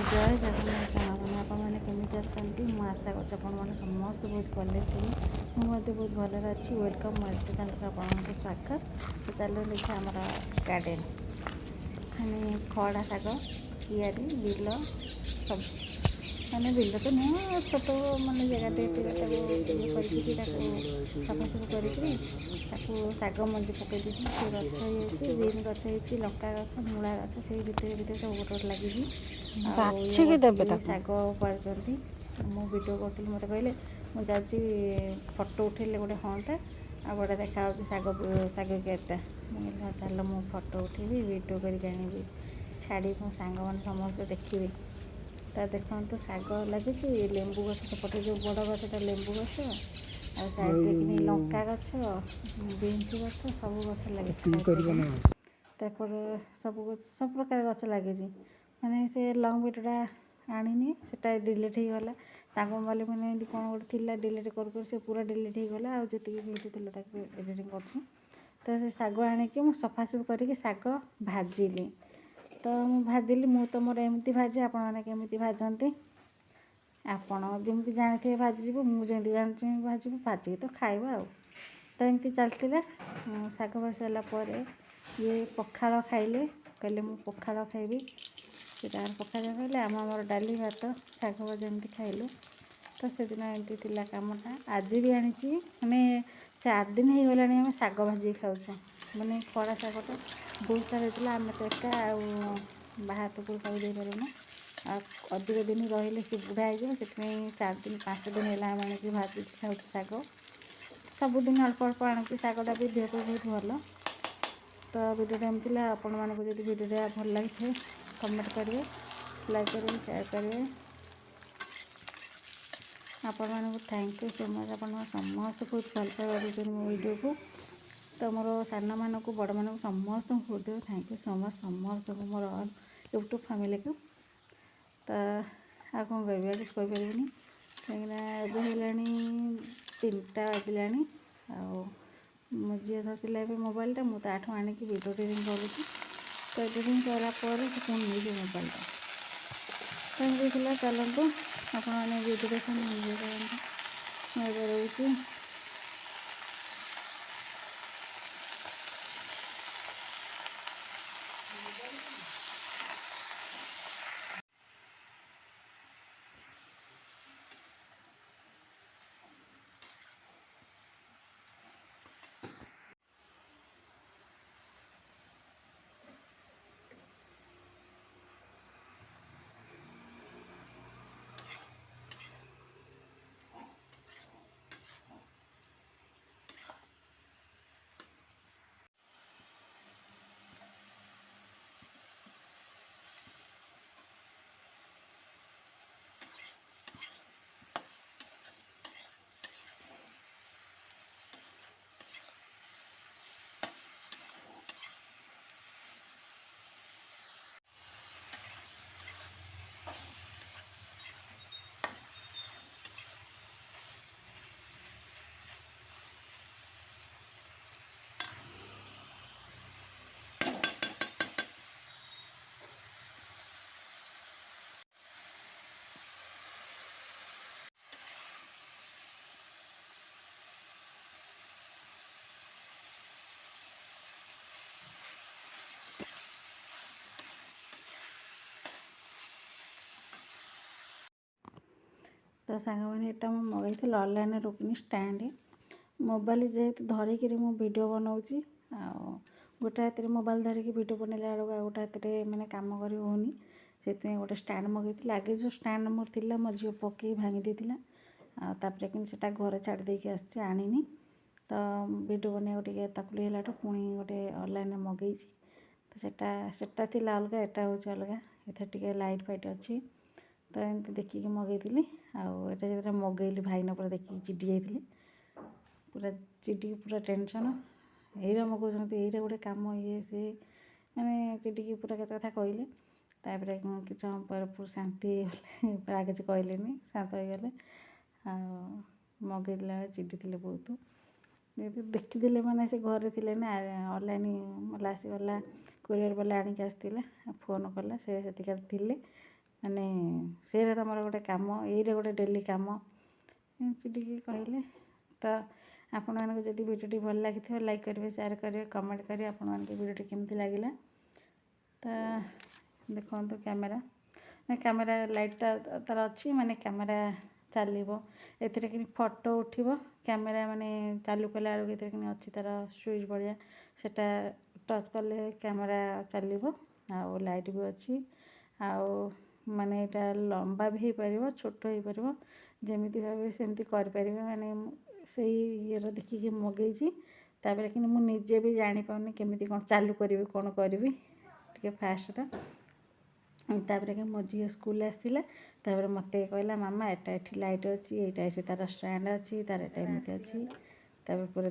जय जगन्नाथ सामने आपने केमी अच्छा मुझे आशा कर समस्त बहुत भले थे मुझे बहुत भल अच्छी वेलकम माय यूट्यूब चैनल आपको स्वागत। तो चलो देखिए आम गार्डन मैंने खड़ा शाग कियारी बिल सब मैंने बिल तो नुह छोट मानने जगह ये करके सफासफी कर शाग मंजी पकई दी से गछ हो बीन गछ हो लंका गछ मूला गछ से भितर सब गोटे गोटे लगी ये ବାଛିକି ଦେବେ बसिक ତାକୁ। शाग पार्टी मु भिड करी मत कहले मुझे फटो उठेले गोटे हाँ आ बड़ा देखा शाग शाग क्यारिटा मुझे हाँ चल मु फटो उठेबी भिड कर छाड़ी मो सांग मैंने समस्ते देखिए। तो देखो तो शाग लगी लेंबू गछ सेपटे जो बड़ गछटा लेंबू गछ आ साइड्रे कि लंका गछ बीन्स गछ सब गछ लगी साइड्रे कि तापर सब प्रकार गछ लगी मैंने से लंग भिडटा आनी से डिलीट हो गला मोबाइल मैंने कौन गोटे थी डिलीट कर से पूरा डिलीट हो गला आजी भिडियो थी एडिटिंग कर तो से शाग आणिकी मुझे सफासफी करके शाग भाजिली तो मुझे भाजिली मु तो मोर एमती भाजे आपण मैंने केमी भाजती आपण जमी जानी भाजी मुझे जानी भाजी भाजिकी तो खाइबा आ तो एमती चलता शाग भाजी सारापर ये पखाड़ खाइले कहले मु पखाड़ खाइबी से पखाड़ खाइले आमर डाली भात शाग भजा एमती खाइलु। तो से दिन एमती थी कमटा आज भी आनी मैंने 4 दिन हो गला आम शाग भाजी खाऊँ मैंने खड़ा शागटा बहुत सारा होता आम तो एका बाहर तो कौन खाई पारूँ अधिक दिन रही से बुढ़ा हो से 4 दिन 5 दिन है आम आनी भाजी खाऊ शाग सबुदिन अल्प अल्प आणुची शागटा भी देह को बहुत भल। तो वीडियो एमती आपण मानक जब वीडियो भल लगी कमेंट करेंगे लाइक करेंगे शेयर करेंगे आपण मानक थैंक यू सो मच आप समस्त बहुत भल पाई मो वीडियो को। तो मोर सान मानक बड़ मानक समस्त बहुत थैंक यू सो मच समस्त मोर यूट्यूब फैमिली को। तो आ कौन कह किसी कहीपरि कहीं 3टा बाजिला मो झी धरती मोबाइलटा मुझे आठ आणिकी वीडियो एडिटिंग करुँची तो एडिटिंग करापर से पुणी नहीं मोबाइलटा तो एमती चलतु आपने वीडियो देखते मैं रोचे। तो सांग मैंने यहाँ मंगाई ऑनलाइन रोकनी स्टैंड मोबाइल जेहेतु धरिकी वीडियो बनाऊँगी गोटे हाथ में मोबाइल धरिकी वीडियो बनैला बेलू आ गोटे हाथ में मैंने कम कर होनी से गोटे स्टैंड मंगाई आगे जो स्टैंड मोर थिला मो झील पकई भांगी देता तापर कि घर छाड़ देकी आसी आनी तो वीडियो बनने तकलीफ है पुणी गोटे ऑनलाइन मंगई तो सेटा थिला अलग एटा हूँ अलग ये लाइट फाइट अच्छी तो एमती देखिकी मगैली आटा जो मगैली भाईना पूरा देखिए चिड़ी जाइए पूरा चिड़ी पूरा टेंशन यही मगाऊँ यही गोटे कम ये सी मैंने चिड़ी पूरा केत कथा कहले तापर कि समय पर शांति गले आगे किसी कहले शांत हो गले मगैला चिड़ी थे बहुत देखी मैंने से घर थे ना ऑनलाइन मला आसीगला कोरियर वाला आणिक आसला फोन कला से थे ମାନେ ସେଇଟା ତମର ଗୋଟେ କାମ, ଏଇରେ ଗୋଟେ ଡେଲି କାମ ଏମିତି ଟିକେ କହିଲେ। ତ ଆପଣମାନଙ୍କୁ ଯଦି ଭିଡ଼ିଓଟି ଭଲ ଲାଗିଥିବ ଲାଇକ୍ କରିବେ, ସେୟାର କରିବେ, କମେଣ୍ଟ କରିବେ ଆପଣମାନଙ୍କୁ ଭିଡ଼ିଓଟି କେମିତି ଲାଗିଲା। ତ ଦେଖନ୍ତୁ କ୍ୟାମେରା ଲାଇଟ୍ଟା ତାର ଅଛି, ମାନେ କ୍ୟାମେରା ଚାଲିବ ଏଥିରେ କିନି ଫଟୋ ଉଠିବ। କ୍ୟାମେରା ମାନେ ଚାଲୁ କଲା ବେଳକୁ ଏଥିରେ କିନି ଅଛି ତାର ସୁଇଚ୍ ଭଳିଆ, ସେଟା ଟଚ୍ କଲେ କ୍ୟାମେରା ଚାଲିବ। ଆଉ ଲାଇଟ୍ ବି ଅଛି। ଆଉ ମାନେ ଏଇଟା ଲମ୍ବା ବି ହେଇପାରିବ, ଛୋଟ ହେଇପାରିବ, ଯେମିତି ଭାବେ ସେମିତି କରିପାରିବେ। ମାନେ ସେଇ ଇଏର ଦେଖିକି ମଗେଇଛି। ତାପରେ କିନ୍ତୁ ମୁଁ ନିଜେ ବି ଜାଣିପାରୁନି କେମିତି କ'ଣ ଚାଲୁ କରିବି, କ'ଣ କରିବି ଟିକେ ଫାଷ୍ଟ ତ। ତାପରେ କି ମୋ ଝିଅ ସ୍କୁଲ ଆସିଥିଲା, ତାପରେ ମୋତେ କହିଲା ମାମା ଏଟା ଏଠି ଲାଇଟ୍ ଅଛି, ଏଇଟା ଏଠି ତାର ଷ୍ଟାଣ୍ଡ ଅଛି, ତାର ଏଟା ଏମିତି ଅଛି। ତାପରେ ପୁରା